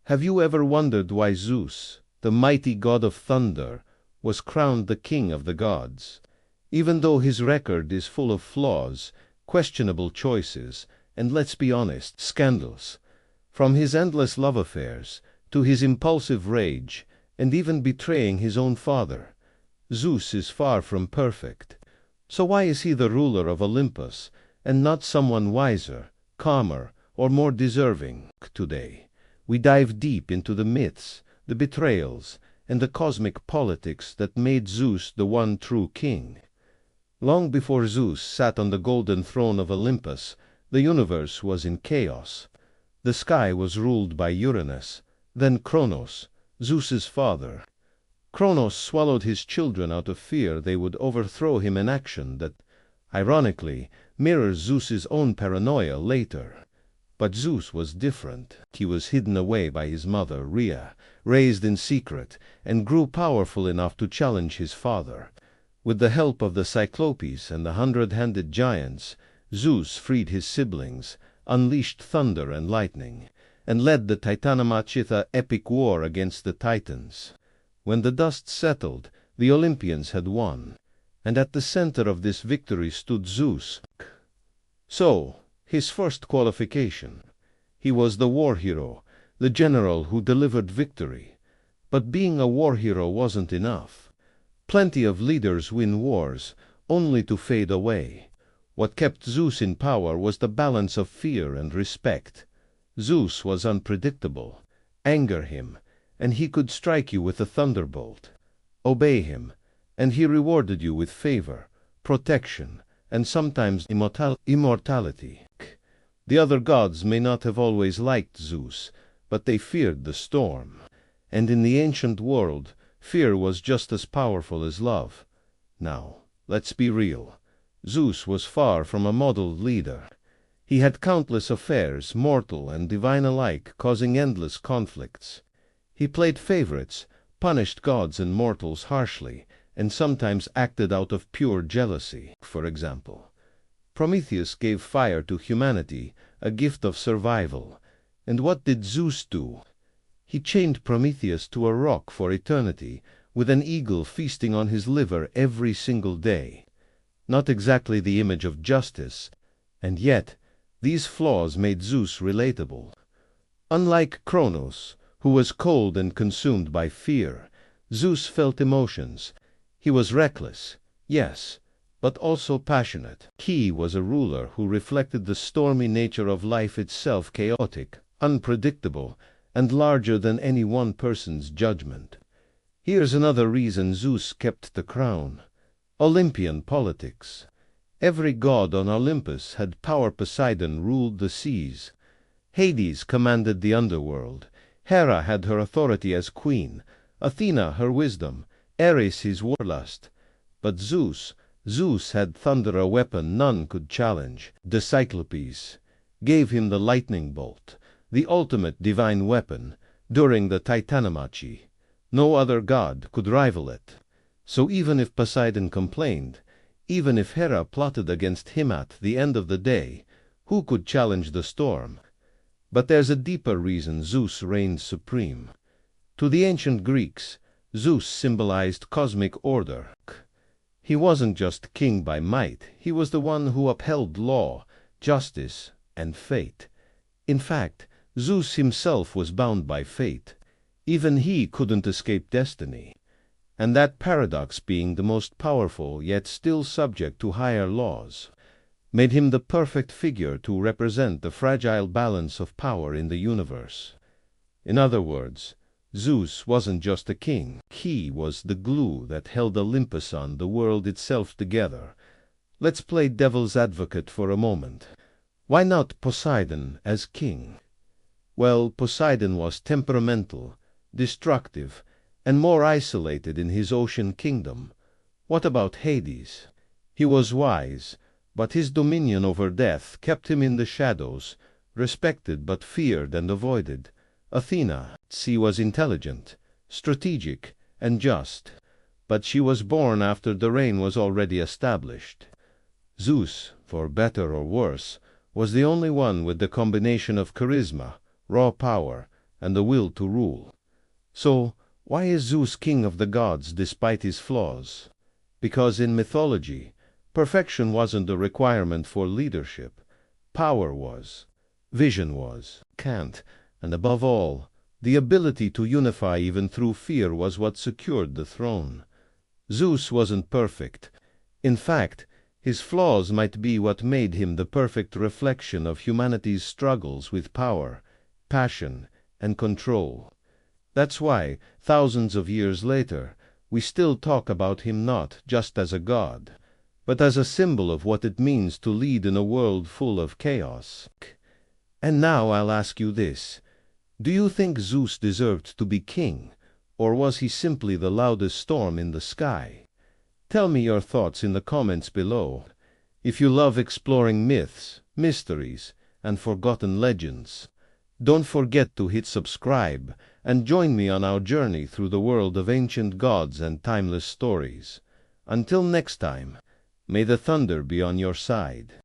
Have you ever wondered why Zeus, the mighty god of thunder, was crowned the king of the gods? Even though his record is full of flaws, questionable choices, and let's be honest, scandals. From his endless love affairs, to his impulsive rage, and even betraying his own father, Zeus is far from perfect. So why is he the ruler of Olympus, and not someone wiser, calmer, or more deserving? Today, we dive deep into the myths, the betrayals, and the cosmic politics that made Zeus the one true king. Long before Zeus sat on the golden throne of Olympus, the universe was in chaos. The sky was ruled by Uranus, then Kronos, Zeus's father. Kronos swallowed his children out of fear they would overthrow him, an action that, ironically, mirrors Zeus's own paranoia later. But Zeus was different. He was hidden away by his mother, Rhea, raised in secret, and grew powerful enough to challenge his father. With the help of the Cyclopes and the hundred-handed giants, Zeus freed his siblings, unleashed thunder and lightning, and led the Titanomachy, the epic war against the Titans. When the dust settled, the Olympians had won, and at the center of this victory stood Zeus. So, his first qualification. He was the war hero, the general who delivered victory. But being a war hero wasn't enough. Plenty of leaders win wars, only to fade away. What kept Zeus in power was the balance of fear and respect. Zeus was unpredictable. Anger him, and he could strike you with a thunderbolt. Obey him, and he rewarded you with favor, protection, and sometimes immortality. The other gods may not have always liked Zeus, but they feared the storm. And in the ancient world, fear was just as powerful as love. Now, let's be real. Zeus was far from a model leader. He had countless affairs, mortal and divine alike, causing endless conflicts. He played favorites, punished gods and mortals harshly, and sometimes acted out of pure jealousy. For example, Prometheus gave fire to humanity, a gift of survival. And what did Zeus do? He chained Prometheus to a rock for eternity, with an eagle feasting on his liver every single day. Not exactly the image of justice, and yet these flaws made Zeus relatable. Unlike Kronos, who was cold and consumed by fear, Zeus felt emotions. He was reckless, yes, but also passionate. He was a ruler who reflected the stormy nature of life itself, chaotic, unpredictable, and larger than any one person's judgment. Here's another reason Zeus kept the crown: Olympian politics. Every god on Olympus had power. Poseidon ruled the seas. Hades commanded the underworld. Hera had her authority as queen, Athena her wisdom, Ares his warlust. But Zeus had thunder, a weapon none could challenge. The Cyclopes gave him the lightning bolt, the ultimate divine weapon, during the Titanomachy. No other god could rival it. So even if Poseidon complained, even if Hera plotted against him, at the end of the day, who could challenge the storm? But there's a deeper reason Zeus reigned supreme. To the ancient Greeks, Zeus symbolized cosmic order. He wasn't just king by might, he was the one who upheld law, justice, and fate. In fact, Zeus himself was bound by fate. Even he couldn't escape destiny. And that paradox, being the most powerful yet still subject to higher laws, made him the perfect figure to represent the fragile balance of power in the universe. In other words, Zeus wasn't just a king. He was the glue that held Olympus, on the world itself, together. Let's play devil's advocate for a moment. Why not Poseidon as king? Well, Poseidon was temperamental, destructive, and more isolated in his ocean kingdom. What about Hades? He was wise, but his dominion over death kept him in the shadows, respected but feared and avoided. Athena, she was intelligent, strategic, and just, but she was born after the reign was already established. Zeus, for better or worse, was the only one with the combination of charisma, raw power, and the will to rule. So, why is Zeus king of the gods despite his flaws? Because in mythology, perfection wasn't a requirement for leadership. Power was. Vision was. And above all, the ability to unify even through fear was what secured the throne. Zeus wasn't perfect. In fact, his flaws might be what made him the perfect reflection of humanity's struggles with power, passion, and control. That's why, thousands of years later, we still talk about him not just as a god, but as a symbol of what it means to lead in a world full of chaos. And now I'll ask you this. Do you think Zeus deserved to be king, or was he simply the loudest storm in the sky? Tell me your thoughts in the comments below. If you love exploring myths, mysteries, and forgotten legends, don't forget to hit subscribe and join me on our journey through the world of ancient gods and timeless stories. Until next time, may the thunder be on your side.